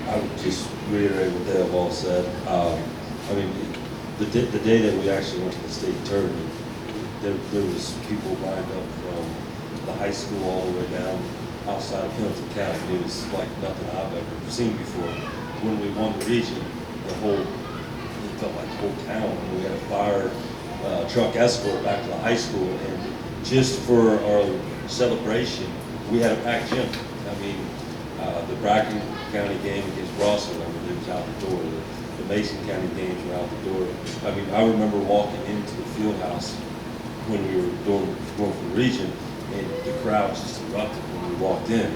I would just reiterate what they have all said. I mean, the day that we actually went to the state tournament, there was people lined up from the high school all the way down outside of Pendleton County. It was like nothing I've ever seen before. When we won the region, it felt like the whole town. We had a fire truck escort back to the high school, and just for our celebration, we had a packed gym. I mean, the Bracken County game against Rawson, I mean, it was out the door. The Mason County games were out the door. I mean, I remember walking into the field house when we were going for the region, and the crowd just erupted when we walked in.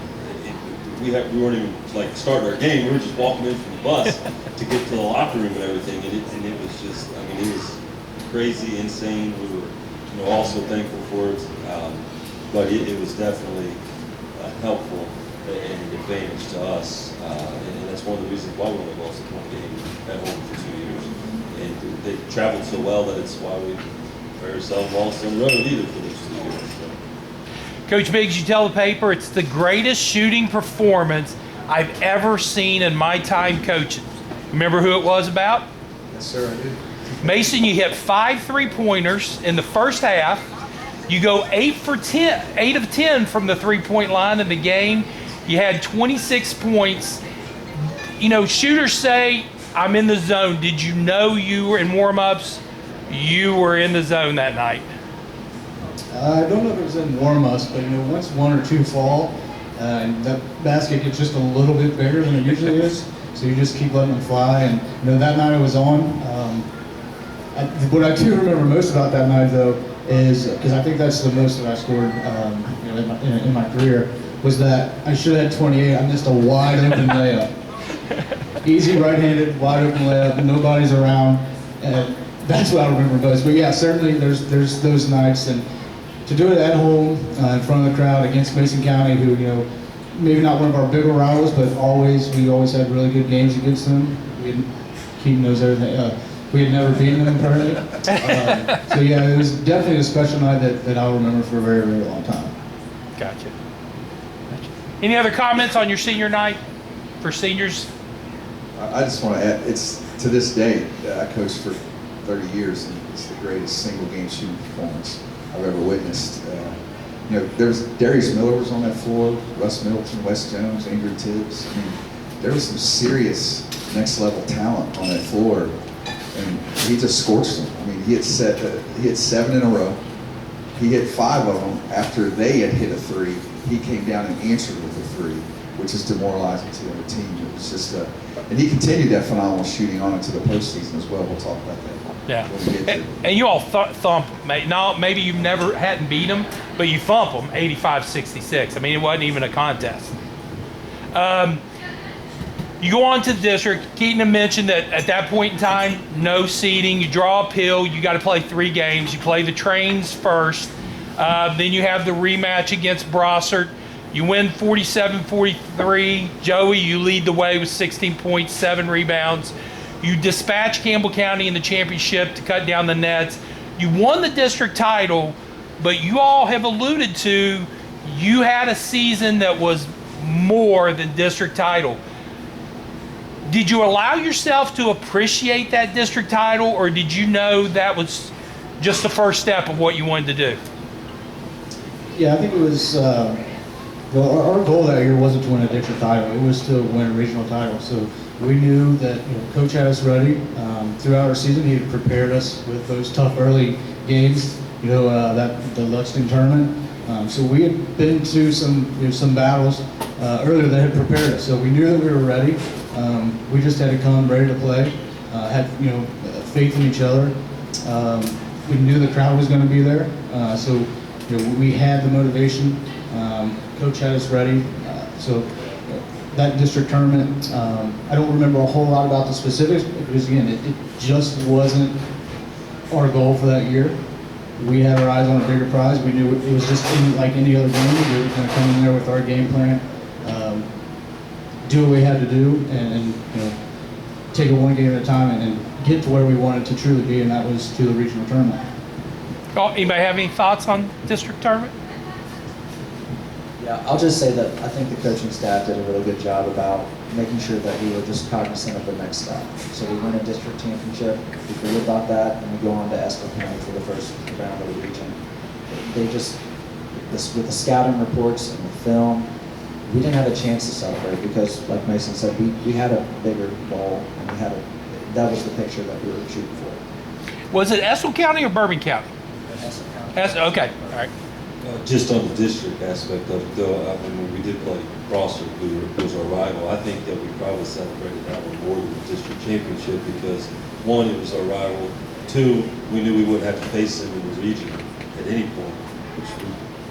We weren't even like starting our game. We were just walking in from the bus to get to the locker room and everything, and it was just, I mean, it was crazy, insane. We were, also thankful for it, but it was definitely helpful and an advantage to us, and that's one of the reasons why we only lost one game at home for 2 years. And they traveled so well that it's why we very seldom lost on the road either for those 2 years. So. Coach Biggs, you tell the paper it's the greatest shooting performance I've ever seen in my time coaching. Remember who it was about? Yes, sir, I do. Mason, you hit 5 3-pointers in the first half. You go 8 of 10 from the three-point line in the game. You had 26 points. Shooters say, I'm in the zone. Did you know you were in warm-ups? You were in the zone that night. I don't know if it was in warm-ups, but once one or two fall, and that basket gets just a little bit bigger than it usually is, so you just keep letting them fly. And that night I was on. What I do remember most about that night, though, is because I think that's the most that I scored in my career, was that I should have had 28. I missed a wide open layup. Easy right-handed, wide open layup, nobody's around, and that's what I remember most. But yeah, certainly there's those nights, and to do it at home in front of the crowd against Mason County, who maybe not one of our bigger rivals, but we always had really good games against them. Keaton knows everything. We had never beaten them apparently. So yeah, it was definitely a special night that I'll remember for a very, very long time. Gotcha. Any other comments on your senior night for seniors? I just want to add, it's to this day, I coached for 30 years, and it's the greatest single game shooting performance I've ever witnessed. There's Darius Miller was on that floor, Russ Middleton, Wes Jones, Ingrid Tibbs. I mean, there was some serious next level talent on that floor, and he just scorched them. I mean, he hit 7 in a row. He hit 5 of them after they had hit a 3. He came down and answered with a 3, which is demoralizing to the other team. It was just and he continued that phenomenal shooting on into the postseason as well. We'll talk about that. Yeah, and you all thump them. Now, maybe you hadn't beat them, but you thump them 85-66. I mean, it wasn't even a contest. You go on to the district. Keaton had mentioned that at that point in time, no seeding. You draw a pill. You got to play 3 games. You play the Trains first. Then you have the rematch against Brossart. You win 47-43. Joey, you lead the way with 16 points, 7 rebounds. You dispatch Campbell County in the championship to cut down the nets. You won the district title, but you all have alluded to you had a season that was more than district title. Did you allow yourself to appreciate that district title, or did you know that was just the first step of what you wanted to do? Yeah, I think it was, our goal that year wasn't to win a district title, it was to win a regional title. So we knew that Coach had us ready. Throughout our season, he had prepared us with those tough early games, the Luxton tournament. So we had been to some battles earlier that had prepared us. So we knew that we were ready. We just had to come ready to play. Had faith in each other. We knew the crowd was going to be there. So we had the motivation. Coach had us ready. So that district tournament, I don't remember a whole lot about the specifics because again, it just wasn't our goal for that year. We had our eyes on a bigger prize. We knew it was just like any other game. We were going to come in there with our game plan, do what we had to do, and take it one game at a time and get to where we wanted to truly be, and that was to the regional tournament. Oh, anybody have any thoughts on district tournament? Yeah, I'll just say that I think the coaching staff did a really good job about making sure that we were just cognizant of the next step. So we win a district championship, we forget about that, and we go on to Estill County for the first round of the region. They just, with the scouting reports and the film, we didn't have a chance to celebrate because, like Mason said, we had a bigger goal, and that was the picture that we were shooting for. Was it Estill County or Bourbon County? Estill County. Okay, all right. Just on the district aspect of it, though, I mean, when we did play Prosser, who was our rival, I think that we probably celebrated that one more than the district championship because, one, it was our rival. Two, we knew we wouldn't have to face them in the region at any point, which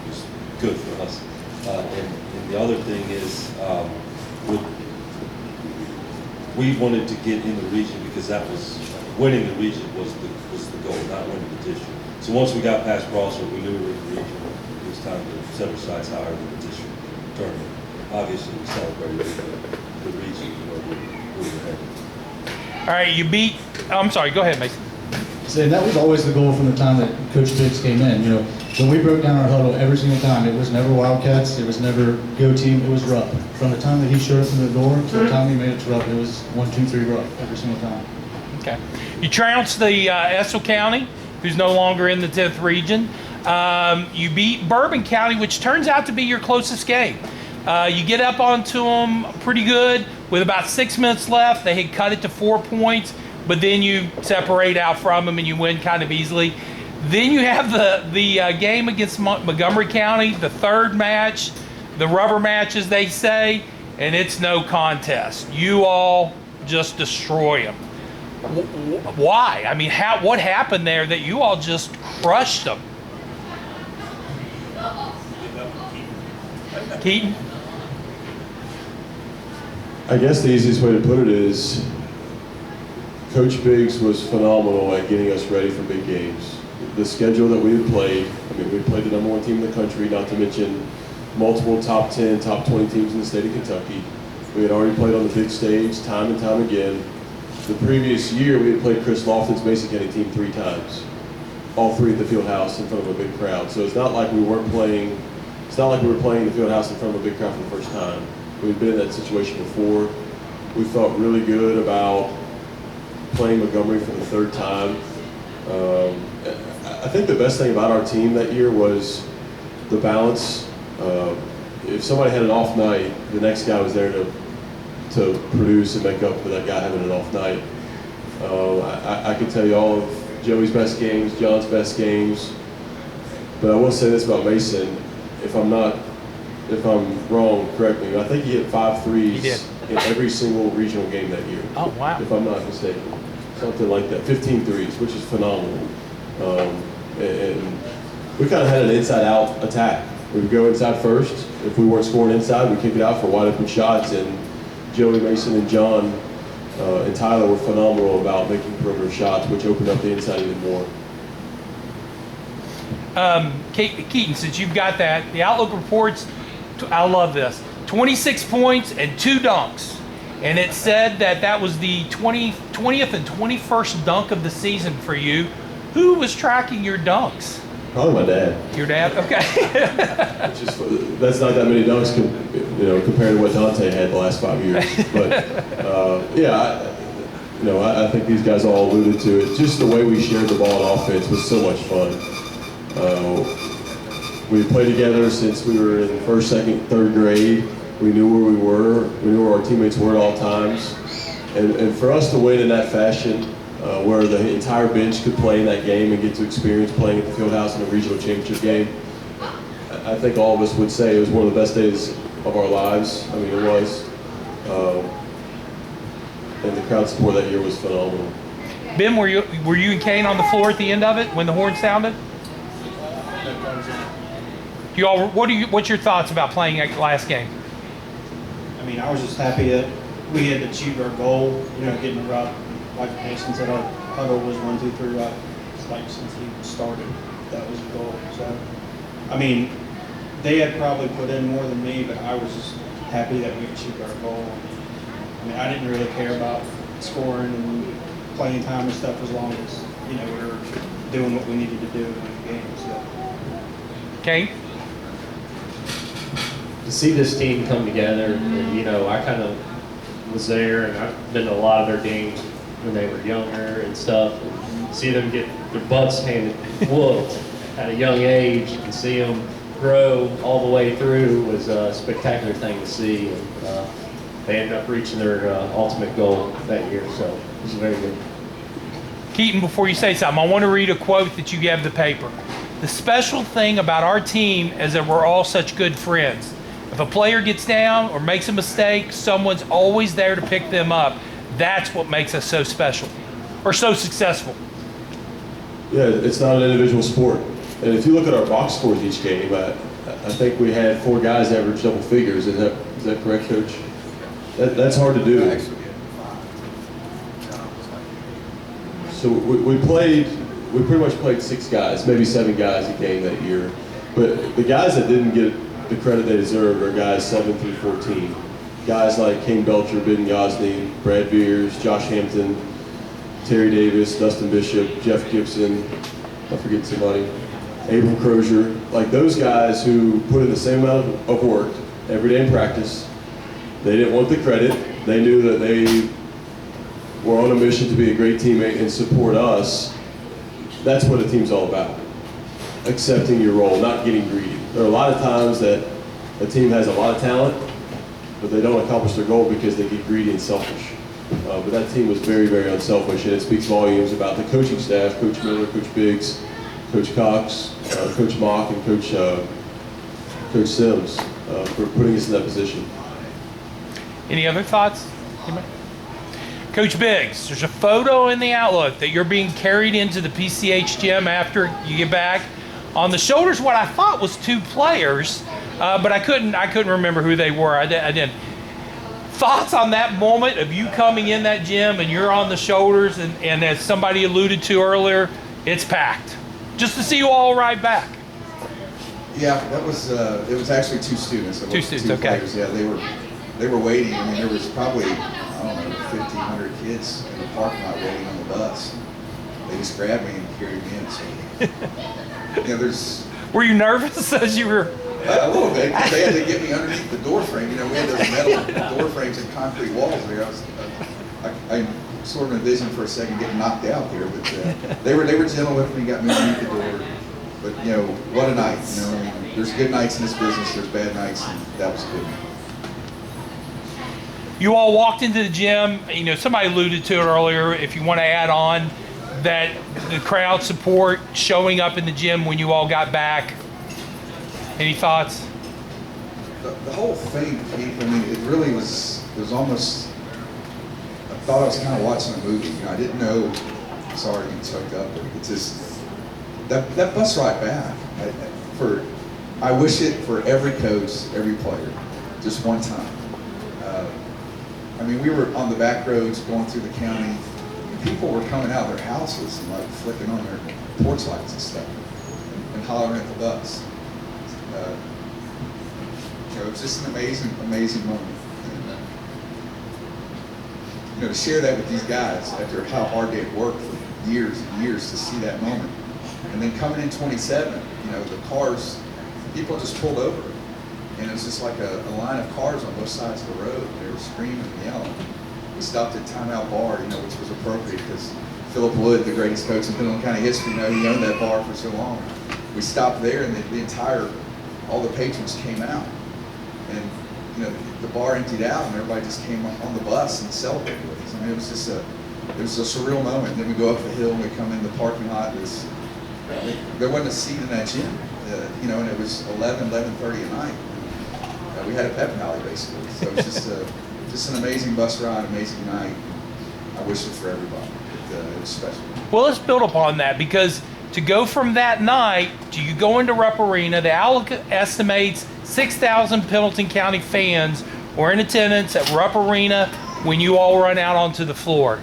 was good for us. And the other thing is, we wanted to get in the region because that was winning the region was the goal, not winning the district. So once we got past Prosser, we knew we were in the region. It was time to set our sights higher than the district tournament. Obviously, we celebrated the region where we were headed. All right, you beat. I'm sorry. Go ahead, Mason. So that was always the goal from the time that Coach Biggs came in. You know, when we broke down our huddle every single time, it was never Wildcats, it was never Go Team, it was Rupp. From the time that he showed up in the door to the time he made it to Rupp, it was 1, 2, 3 Rupp every single time. Okay. You trounced the Estill County, who's no longer in the 10th region. You beat Bourbon County, which turns out to be your closest game. You get up onto them pretty good with about 6 minutes left. They had cut it to 4 points, but then you separate out from them and you win kind of easily. Then you have the game against Montgomery County, the third match, the rubber match as they say, and it's no contest. You all just destroy them. Why? I mean, what happened there that you all just crushed them? Keaton? I guess the easiest way to put it is Coach Biggs was phenomenal at getting us ready for big games. The schedule that we had played, I mean, we played the #1 team in the country, not to mention multiple top 10, top 20 teams in the state of Kentucky. We had already played on the big stage time and time again. The previous year, we had played Chris Lofton's Mason County team 3 times, all 3 at the field house in front of a big crowd. So it's not like we weren't playing, it's not like we were playing the field house in front of a big crowd for the first time. We've been in that situation before. We felt really good about playing Montgomery for the 3rd time. I think the best thing about our team that year was the balance. If somebody had an off night, the next guy was there to produce and make up for that guy having an off night. I can tell you all of Joey's best games, John's best games, but I will say this about Mason. If I'm wrong, correct me. I think he hit 5 threes in every single regional game that year. Oh, wow. If I'm not mistaken. Something like that. 15 threes, which is phenomenal. And we kind of had an inside-out attack. We would go inside first. If we weren't scoring inside, we'd kick it out for wide-open shots. And Joey, Mason, and John and Tyler were phenomenal about making perimeter shots, which opened up the inside even more. Keaton, since you've got that, the Outlook reports, I love this, 26 points and 2 dunks. And it said that was the 20th and 21st dunk of the season for you. Who was tracking your dunks? Probably my dad. Your dad? Okay. That's not that many dunks, compared to what Dante had the last 5 years. But I think these guys all alluded to it. Just the way we shared the ball on offense was so much fun. We played together since we were in 1st, 2nd, 3rd grade. We knew where we were. We knew where our teammates were at all times. And for us to win in that fashion, where the entire bench could play in that game and get to experience playing at the Fieldhouse in a regional championship game, I think all of us would say it was one of the best days of our lives. I mean, it was. And the crowd support that year was phenomenal. Ben, were you and Kane on the floor at the end of it when the horn sounded? What's your thoughts about playing that last game? I mean, I was just happy that we had achieved our goal, getting a Rupp. Like Mason said, our huddle was 1, 2, 3 Rupp. It's like since he started, that was the goal. So, I mean, they had probably put in more than me, but I was just happy that we achieved our goal. I mean, I didn't really care about scoring and playing time and stuff as long as, we were doing what we needed to do in the game. So. Kane? to see this team come together, and you know, I kind of was there, and I've been to a lot of their games when they were younger and stuff, and see them get their butts handed whooped at a young age, and see them grow all the way through was a spectacular thing to see. And they ended up reaching their ultimate goal that year, so it was very good. Keaton, before you say something, I want to read a quote that you gave the paper. The special thing about our team is that we're all such good friends. If a player gets down or makes a mistake, someone's always there to pick them up. That's what makes us so special or so successful. Yeah, it's not an individual sport. And if you look at our box scores each game, I think we had 4 guys average double figures. Is that correct, Coach? That's hard to do. So we pretty much played 6 guys, maybe 7 guys a game that year. But the guys that didn't get the credit they deserved are guys 7 through 14. Guys like Kane Belcher, Bidden Gosney, Brad Beers, Josh Hampton, Terry Davis, Dustin Bishop, Jeff Gibson, I forget somebody, Abram Crozier. Like those guys who put in the same amount of work every day in practice. They didn't want the credit. They knew that they were on a mission to be a great teammate and support us. That's what a team's all about. Accepting your role, not getting greedy. There are a lot of times that a team has a lot of talent, but they don't accomplish their goal because they get greedy and selfish. But that team was very, very unselfish, and it speaks volumes about the coaching staff, Coach Miller, Coach Biggs, Coach Cox, Coach Mock, and Coach Sims for putting us in that position. Any other thoughts? Coach Biggs, there's a photo in the Outlook that you're being carried into the PCH gym after you get back. On the shoulders, what I thought was 2 players, but I couldn't remember who they were. I didn't. Thoughts on that moment of you coming in that gym and you're on the shoulders, and as somebody alluded to earlier, it's packed. Just to see you all right back. Yeah, that was it was actually 2 students. It Two wasn't students, 2 okay. players. Yeah, they were waiting. I mean, there was probably, I don't know, 1,500 kids in the parking lot waiting on the bus. They just grabbed me and carried me in. So, you know, there's. Were you nervous as you were? A little bit, because they had to get me underneath the door frame. You know, we had those metal door frames and concrete walls there. I sort of envisioned for a second getting knocked out there, but they were gentle with me, got me underneath the door. But you know, what a night! You know, I mean, there's good nights in this business, there's bad nights, and that was good. You all walked into the gym. You know, somebody alluded to it earlier. If you want to add on that, the crowd support showing up in the gym when you all got back. Any thoughts? The whole thing, Keith, I mean, it really was, it was almost, I thought I was kind of watching a movie. You know, I didn't know, sorry to get choked up, but it's just, that bus ride back, I wish it for every coach, every player, just one time. I mean, we were on the back roads going through the county, and people were coming out of their houses and like flicking on their porch lights and stuff, and hollering at the bus. You know, it was just an amazing moment. And, you know, to share that with these guys after how hard they had worked for years and years to see that moment. And then coming in 27, you know, the cars, people just pulled over. And it was just like a line of cars on both sides of the road. They were screaming and yelling. We stopped at Timeout Bar, you know, which was appropriate because Philip Wood, the greatest coach in Pendleton County history, you know, he owned that bar for so long. We stopped there, and all the patrons came out. And, you know, the bar emptied out, and everybody just came on the bus and celebrated with us. I mean, it was just a surreal moment. Then we go up the hill, and we come in the parking lot. There wasn't a seat in that gym, you know, and it was 11:30 at night. We had a pep rally, basically. So it was just an amazing bus ride, amazing night. I wish it for everybody. It was special. Well, let's build upon that, because to go from that night to you go into Rupp Arena, the Outlook estimates 6,000 Pendleton County fans were in attendance at Rupp Arena when you all run out onto the floor.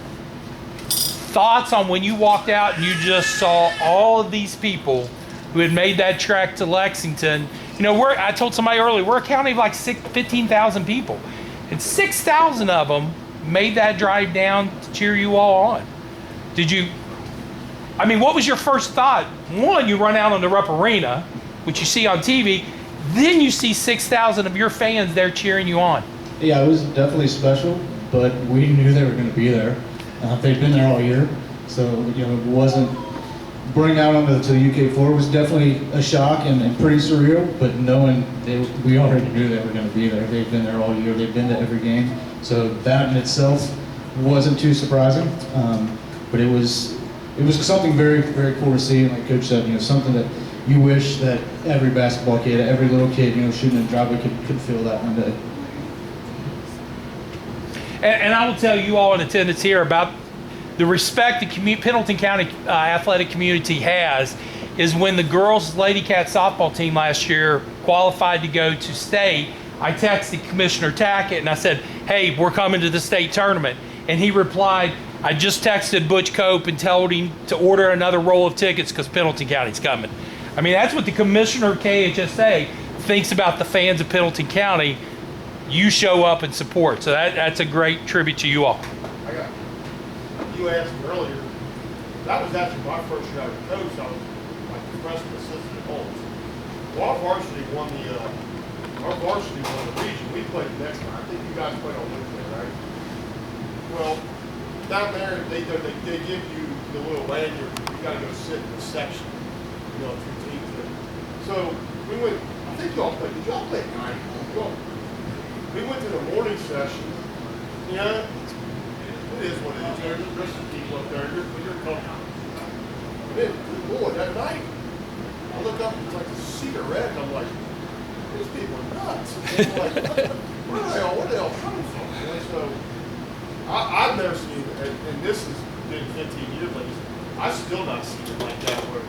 Thoughts on when you walked out and you just saw all of these people who had made that trek to Lexington. You know, I told somebody earlier, we're a county of like 15,000 people, and 6,000 of them made that drive down to cheer you all on. What was your first thought? One, you run out on the Rupp Arena, which you see on TV. Then you see 6,000 of your fans there cheering you on. Yeah, it was definitely special, but we knew they were going to be there. They've been there all year, so you know it wasn't. Bring out onto to the UK4 was definitely a shock and pretty surreal, but knowing we already knew they were going to be there. They've been there all year. They've been to every game, so that in itself wasn't too surprising. But it was something very, very cool to see. And like Coach said, you know, something that you wish that every basketball kid, every little kid, you know, shooting a driveway could feel that one day. And I will tell you all in attendance here about the respect the Pendleton County athletic community has is when the girls Lady Cat softball team last year qualified to go to state. I texted Commissioner Tackett and I said, hey, we're coming to the state tournament. And he replied, I just texted Butch Cope and told him to order another roll of tickets because Pendleton County's coming. I mean, that's what the commissioner of KHSA thinks about the fans of Pendleton County. You show up and support. So that's a great tribute to you all. You asked me earlier, that was actually my first year as a coach. I was like the freshman assistant at Holmes. Well, our varsity won the region. We played the next time. I think you guys played on Wednesday, right? Well, down there, they give you the little lanyard. You got to go sit in the section, you know, 2 teams there. So we went, I think y'all played, did y'all play at 9? We went to the morning session, you know, it is what it is. There's some people up there. You're comfortable. But then, good Lord, that night, I look up and it's like a cedar red. I'm like, these people are nuts. And I'm like, where are they all coming from? And so, I've never seen it, and this has been 15 years. Like, I've still not seen it like that where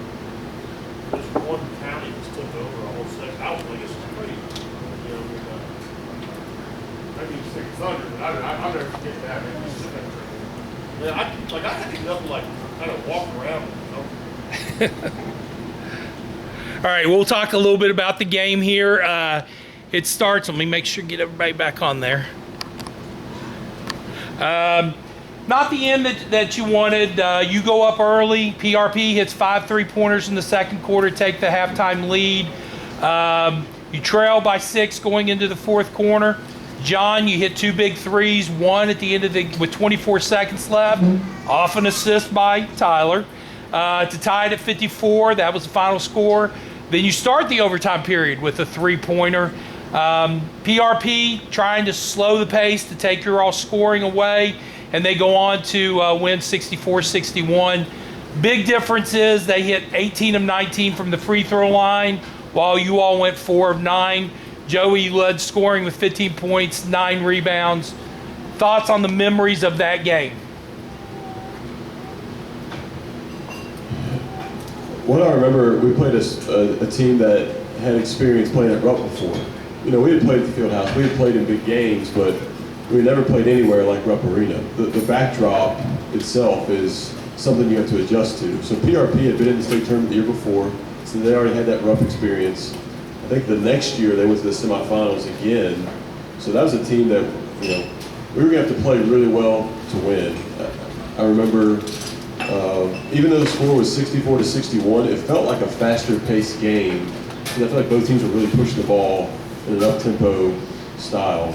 there's one county that's took over a whole section. I was like, this is crazy. You know, I mean, Stick Thunder, but I'll never forget that. Man. Yeah, I had to get up and like kind of walk around, you know. All right, we'll talk a little bit about the game here. It starts, let me make sure get everybody back on there. Not the end that you wanted. You go up early. PRP hits 5 3-pointers in the second quarter, take the halftime lead. You trail by 6 going into the fourth quarter. John, you hit 2 big threes, one at the end of with 24 seconds left, off an assist by Tyler. To tie it at 54, that was the final score. Then you start the overtime period with a 3-pointer. PRP trying to slow the pace to take your all scoring away, and they go on to win 64-61. Big difference is they hit 18 of 19 from the free throw line, while you all went 4 of 9. Joey led scoring with 15 points, 9 rebounds. Thoughts on the memories of that game? What I remember, we played a team that had experience playing at Rupp before. You know, we had played at the field house, we had played in big games, but we had never played anywhere like Rupp Arena. The backdrop itself is something you have to adjust to. So PRP had been in the state tournament the year before, so they already had that Rupp experience. I think the next year they went to the semifinals again. So that was a team that, you know, we were going to have to play really well to win. I remember, even though the score was 64-61, it felt like a faster paced game. And I feel like both teams were really pushing the ball in an up-tempo style.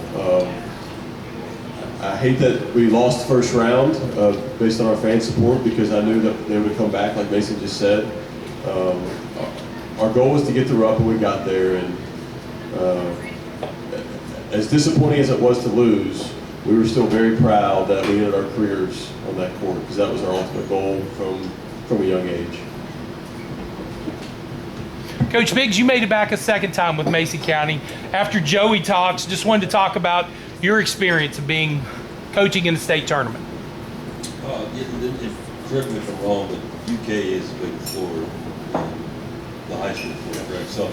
I hate that we lost the first round based on our fan support because I knew that they would come back, like Mason just said. Our goal was to get to Rupp, and we got there. And as disappointing as it was to lose, we were still very proud that we ended our careers on that court because that was our ultimate goal from a young age. Coach Biggs, you made it back a second time with Mason County. After Joey talks, just wanted to talk about your experience of coaching in the state tournament. Correct me if I'm wrong, but UK is a big floor. The high school floor, correct? So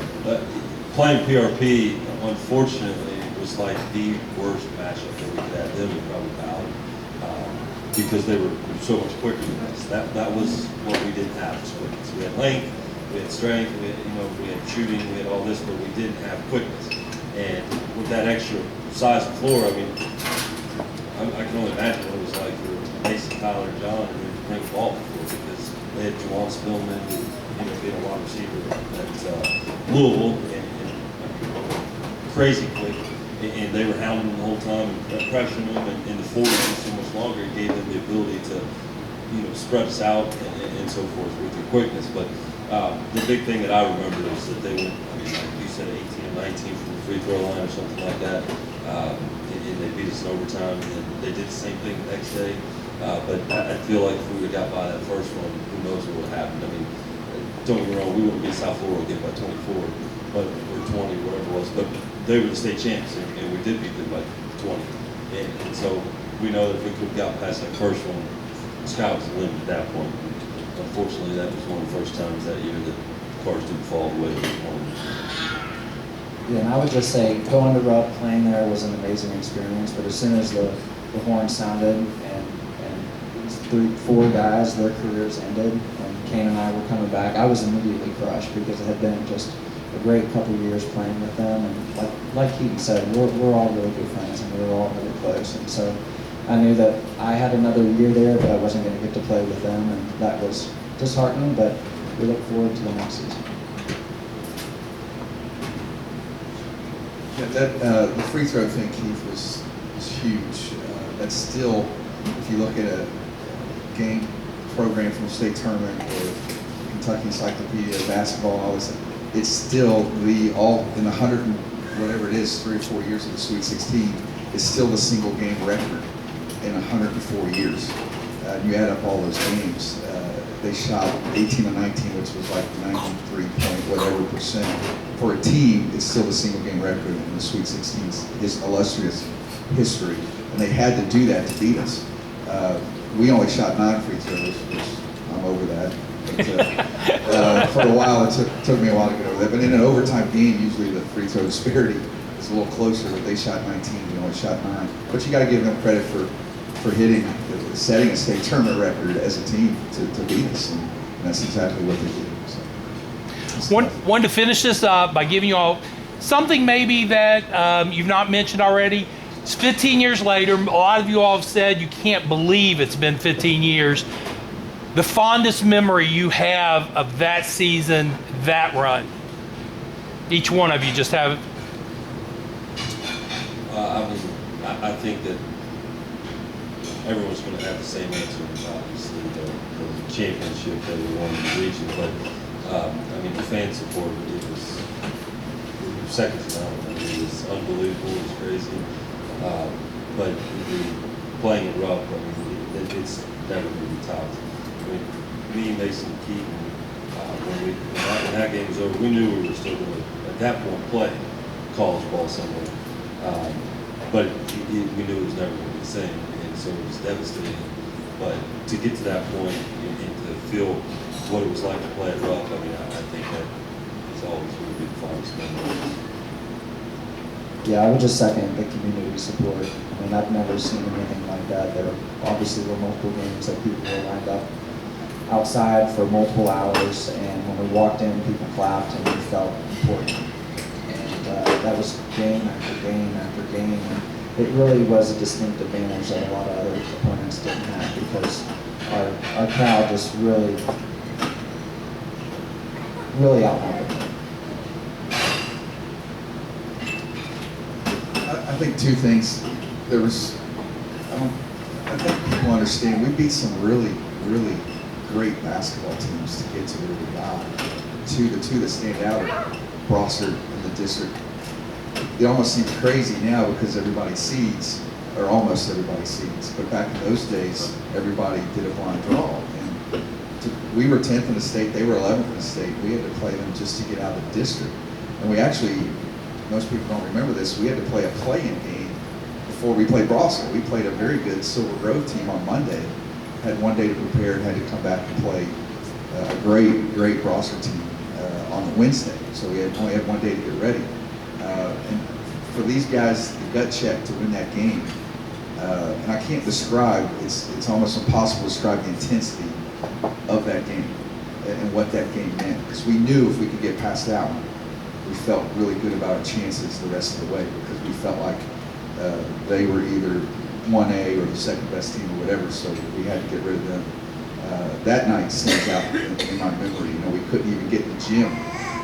playing PRP, unfortunately, was like the worst matchup that we could have. Them and probably Valley, because they were so much quicker than us. That was what we didn't have was quickness. We had length, we had strength, we had shooting, we had all this, but we didn't have quickness. And with that extra size of floor, I mean, I can only imagine what it was like for Mason, Tyler, and John, and then to bring the ball before because they had Juwan Spillman, who being a wide receiver at Louisville, and crazy quick, and they were hounding them the whole time and pressuring them, and the forward was so much longer. It gave them the ability to, spread us out and so forth with their quickness. But the big thing that I remember is that they went, like you said, 18 or 19 from the free throw line or something like that, and they beat us in overtime. And then they did the same thing the next day. But I feel like if we would have got by that first one, who knows what would have happened. I mean, don't get me wrong, we wouldn't beat South Florida again by 24, but or 20, whatever it was. But they were the state champs, and we did beat them by 20. And so we know that if we could have got past that first one, the sky was the limit at that point. Unfortunately, that was one of the first times that year that cars didn't fall the way they wanted. Yeah, and I would just say going to Rupp, playing there was an amazing experience. But as soon as the horn sounded and these 4 guys, their careers ended, and Kane and I were coming back, I was immediately crushed because it had been just a great couple years playing with them. And like Keaton said, we're all really good friends, and we were all really close. And so I knew that I had another year there, but I wasn't going to get to play with them, and that was disheartening. But we look forward to the next season. Yeah, the free throw thing, Keith, was huge. That's still, if you look at a game program from the state tournament or Kentucky Encyclopedia, basketball, all this, it's still all in 100 and whatever it is, 3 or 4 years of the Sweet 16, it's still the single game record in 104 years. You add up all those games, they shot 18 and 19, which was like 93 point whatever percent. For a team, it's still the single game record in the Sweet 16's his illustrious history, and they had to do that to beat us. We only shot 9 free throws, which I'm over that. But, for a while, it took me a while to get over that. But in an overtime game, usually the free throw disparity is a little closer. But they shot 19, we only shot 9. But you got to give them credit for setting a state tournament record as a team to beat us, and that's exactly what they did. So, One to finish this up by giving you all something maybe that you've not mentioned already. It's 15 years later. A lot of you all have said you can't believe it's been 15 years. The fondest memory you have of that season, that run. Each one of you just have. I think that everyone's going to have the same answer. Obviously, the championship that we won in the region, but the fan support, it was second to none. It was unbelievable. It was crazy. But playing at Rupp, it's never going to be topped. Me, Mason, Keaton, when that game was over, we knew we were still going to, at that point, play college ball somewhere. But we knew it was never going to be the same, and so it was devastating. But to get to that point and to feel what it was like to play at Rupp, I think that is always going to be the fondest memory. Yeah, I would just second the community support. I've never seen anything like that. There obviously were multiple games that people were lined up outside for multiple hours, and when we walked in, people clapped and we felt important. And that was game after game after game. And it really was a distinct advantage that a lot of other opponents didn't have, because our crowd just really outnumbered them. I think 2 things. I think people understand we beat some really, really great basketball teams to get to where we got. The two that stand out are Brossard and the district. It almost seems crazy now because everybody seeds, or almost everybody seeds. But back in those days, everybody did a blind draw. And we were 10th in the state, they were 11th in the state. We had to play them just to get out of the district. And we actually, most people don't remember this, we had to play a play-in game before we played Brossard. We played a very good Silver Grove team on Monday. Had 1 day to prepare and had to come back and play a great Brossard team on Wednesday. So we only had 1 day to get ready. And for these guys, the gut check to win that game, and I can't describe, it's almost impossible to describe the intensity of that game and what that game meant. Because we knew if we could get past that one, we felt really good about our chances the rest of the way, because we felt like they were either 1A or the second best team or whatever, so we had to get rid of them. That night stands out in my memory. We couldn't even get in the gym.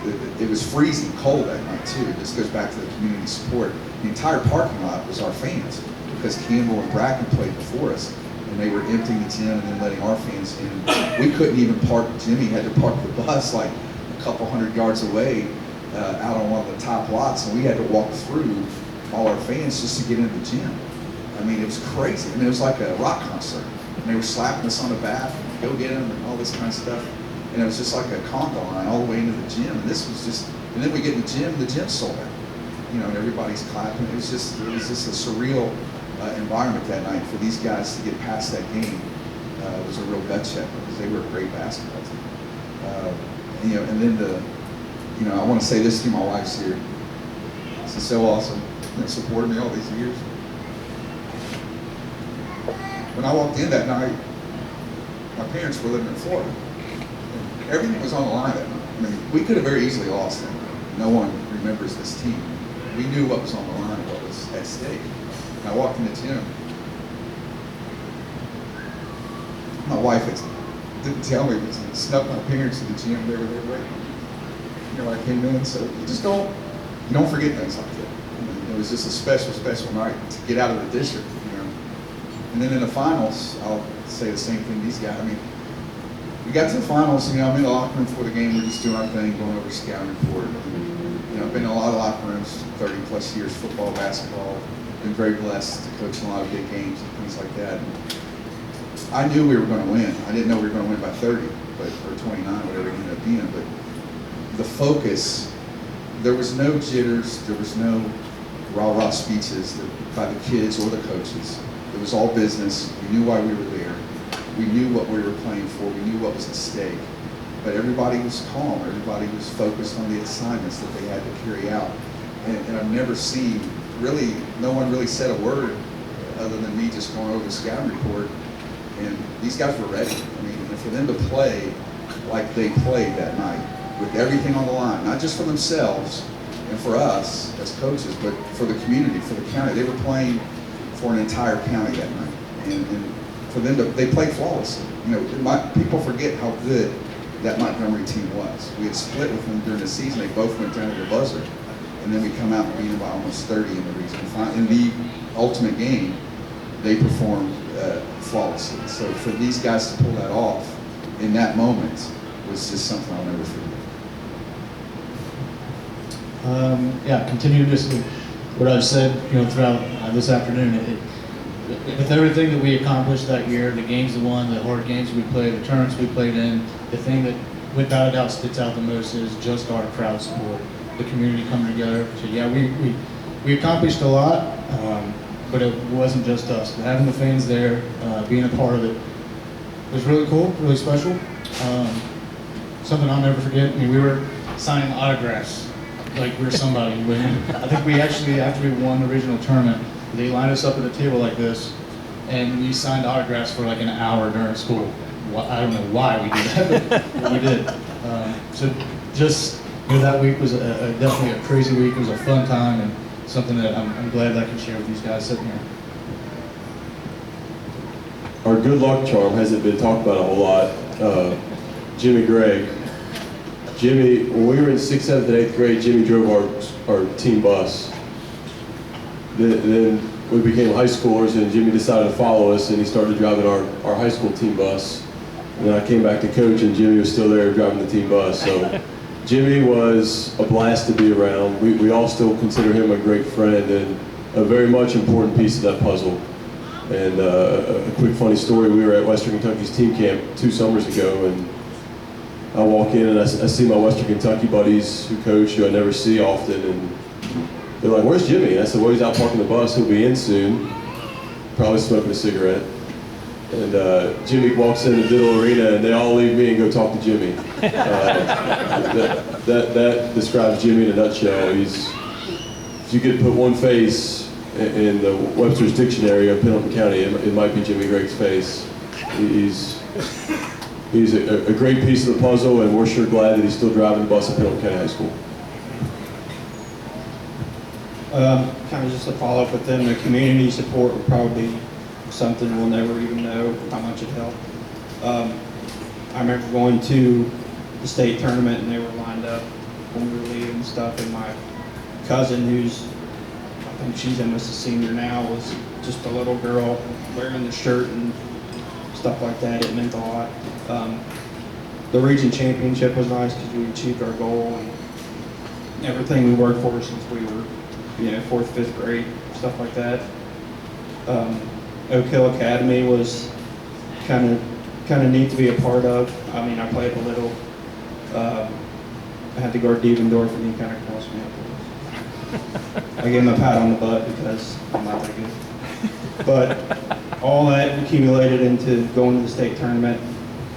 it was freezing cold that night too. This goes back to the community support. The entire parking lot was our fans because Campbell and Bracken played before us, and they were emptying the gym and then letting our fans in. We couldn't even park. Jimmy had to park the bus like a couple hundred yards away out on one of the top lots, and we had to walk through all our fans just to get into the gym. I mean, it was crazy. I mean, it was like a rock concert. And they were slapping us on the back, go get them, and all this kind of stuff. And it was just like a conga line all the way into the gym. And this was just, and then we get in the gym sold out. You know, and everybody's clapping. It was just a surreal environment that night for these guys to get past that game. It was a real gut check because they were a great basketball team. You know, and then I want to say this to my wife's here. This is so awesome. They supported me all these years. When I walked in that night, my parents were living in Florida. And everything was on the line that night. I mean, we could have very easily lost that night. No one remembers this team. We knew what was on the line, what was at stake. And I walked in the gym. My wife didn't tell me, but snuck my parents to the gym. They were there waiting. You know, I came in, so you don't forget things like that. I mean, it was just a special, special night to get out of the district. And then in the finals, I'll say the same thing these guys. I mean, we got to the finals, you know, I'm in the locker room before the game, we're just doing our thing, going over scouting report. You know, I've been in a lot of locker rooms, 30 plus years, football, basketball. Been very blessed to coach in a lot of big games and things like that. And I knew we were going to win. I didn't know we were going to win by 30, or 29, whatever it ended up being. But the focus, there was no jitters, there was no rah-rah speeches by the kids or the coaches. It was all business. We knew why we were there. We knew what we were playing for. We knew what was at stake. But everybody was calm. Everybody was focused on the assignments that they had to carry out. And I've never seen, really, no one really said a word other than me just going over the scouting report. And these guys were ready. I mean, and for them to play like they played that night, with everything on the line, not just for themselves and for us as coaches, but for the community, for the county. They were playing for an entire county that night, and for them they played flawlessly. You know, people forget how good that Montgomery team was. We had split with them during the season. They both went down to the buzzer, and then we come out and beat them by almost 30 in the region. In the ultimate game, they performed flawlessly. So for these guys to pull that off in that moment was just something I'll never forget. Continue just what I've said, you know, throughout this afternoon. With everything that we accomplished that year, the games we won, the hard games we played, the tournaments we played in, the thing that without a doubt sticks out the most is just our crowd support, the community coming together. So yeah, we accomplished a lot, but it wasn't just us. Having the fans there, being a part of it, was really cool, really special. Something I'll never forget. I mean, we were signing autographs like we were somebody. I think we actually, after we won the regional tournament, they lined us up at a table like this, and we signed autographs for like an hour during school. I don't know why we did that, but we did. So just, you know, that week was definitely a crazy week. It was a fun time and something that I'm glad that I can share with these guys sitting here. Our good luck charm hasn't been talked about a whole lot. Jimmy Gregg. Jimmy, when we were in 6th, 7th, and 8th grade, Jimmy drove our team bus. Then we became high schoolers, and Jimmy decided to follow us, and he started driving our high school team bus. And then I came back to coach, and Jimmy was still there driving the team bus. So Jimmy was a blast to be around. We all still consider him a great friend and a very much important piece of that puzzle. And a quick funny story, we were at Western Kentucky's team camp 2 summers ago, and I walk in and I see my Western Kentucky buddies who coach, who I never see often, and they're like, "Where's Jimmy?" And I said, "Well, he's out parking the bus. He'll be in soon, probably smoking a cigarette." And Jimmy walks into Diddle Arena, and they all leave me and go talk to Jimmy. That describes Jimmy in a nutshell. If you could put one face in the Webster's Dictionary of Pendleton County, it might be Jimmy Gregg's face. He's a great piece of the puzzle, and we're sure glad that he's still driving the bus at Pendleton County High School. Kind of just to follow up with them, the community support would probably be something we'll never even know how much it helped. I remember going to the state tournament, and they were lined up when we were leaving and stuff. And my cousin, who's, I think she's almost a senior now, was just a little girl wearing the shirt and stuff like that. It meant a lot. The region championship was nice because we achieved our goal and everything we worked for since we were, 4th, 5th grade, stuff like that. Oak Hill Academy was kind of neat to be a part of. I mean, I played a little. I had to guard Devendorf, and he kind of crossed me up. I gave him a pat on the butt because I'm not that good. But all that accumulated into going to the state tournament.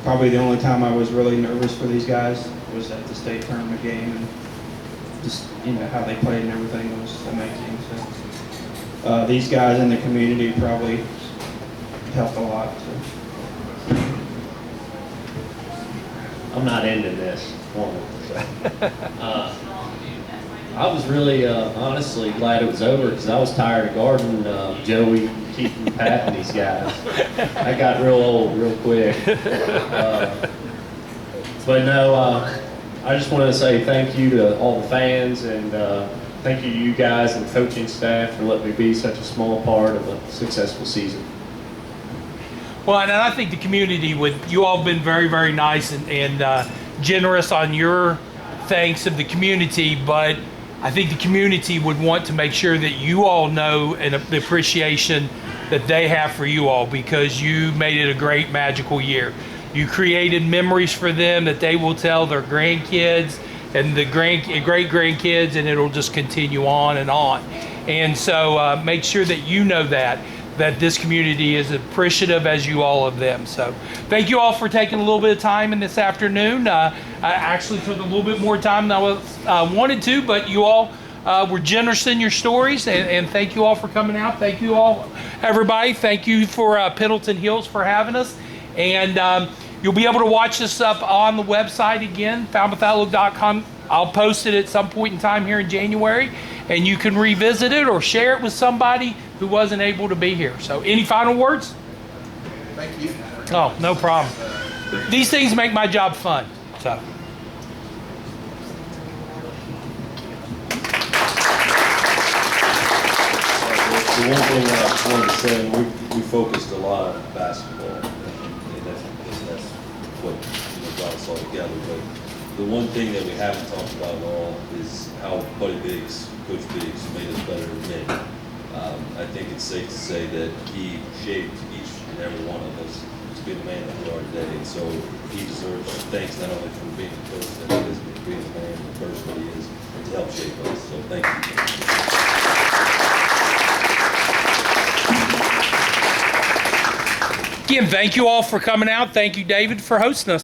Probably the only time I was really nervous for these guys was at the state tournament game, and just how they played and everything was amazing. So these guys in the community probably helped a lot. So. I'm not into this. I was really, honestly glad it was over because I was tired of guarding Joey, Keith, and Pat and these guys. I got real old real quick. But no, I just wanted to say thank you to all the fans and thank you to you guys and the coaching staff for letting me be such a small part of a successful season. Well, and I think the community, with you all have been very, very nice and generous on your thanks of the community, but I think the community would want to make sure that you all know and the appreciation that they have for you all, because you made it a great, magical year. You created memories for them that they will tell their grandkids and the great-grandkids, and it'll just continue on and on. And so make sure that you know that this community is appreciative as you all of them. So thank you all for taking a little bit of time in this afternoon. I actually took a little bit more time than I wanted to, but you all were generous in your stories, and thank you all for coming out. Thank you all, everybody. Thank you for Pendleton Hills for having us. And you'll be able to watch this up on the website again, foundwithoutlook.com. I'll post it at some point in time here in January, and you can revisit it or share it with somebody who wasn't able to be here. So any final words? Thank you. Oh, no problem. These things make my job fun. So. The one thing I wanted to say, we focused a lot on basketball, and that's what got us all together. But the one thing that we haven't talked about at all is how Buddy Biggs, Coach Biggs, made us better men. I think it's safe to say that he shaped each and every one of us to be the man that we are today. And so he deserves thanks not only for being the coach that he is, but being the man, the person that he is, to help shape us. So thank you. Again, thank you all for coming out. Thank you, David, for hosting us.